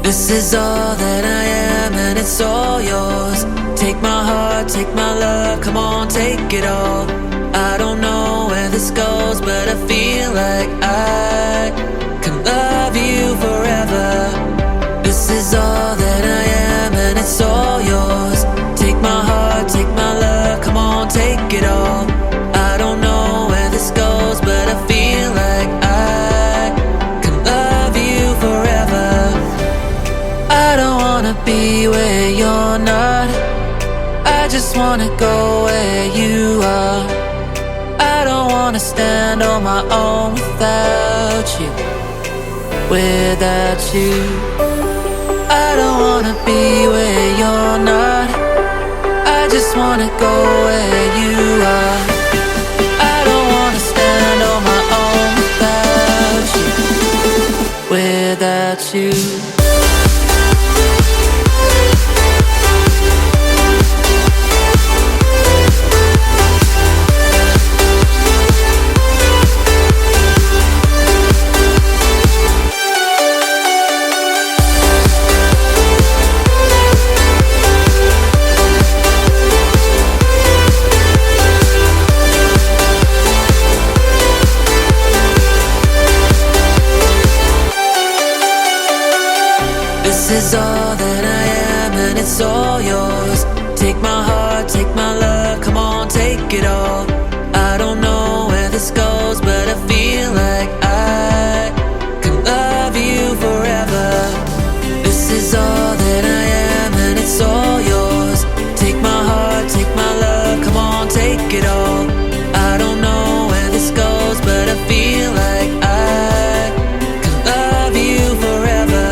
This is all that I am and it's all yours. Take my heart, take my love, come on, take it all. I don't know where this goes, but I feel like I can love you forever. This is all that I am and it's all yours. Take my heart, take my love, come on, take it all. I don't know where this goes, but I feel like I can love you forever. I don't wanna be where you're not. I just wanna go where you are. I don't wanna stand on my own without you, without you. I don't wanna be where you're not. I just wanna go where you are. I don't wanna stand on my own without you, without you. This is all that I am and it's all yours. Take my heart, take my love, come on, take it all. I don't know where this goes, but I feel like I can love you forever. This is all that I am and it's all yours. Take my heart, take my love, come on, take it all. I don't know where this goes, but I feel like I can love you forever.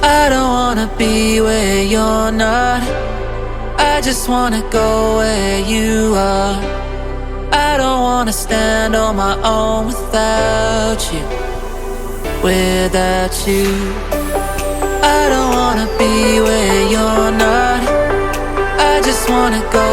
I don't wanna be where you're not. I just wanna go where you are. I don't wanna stand on my own without you, without you. I don't wanna be where you're not. I just wanna go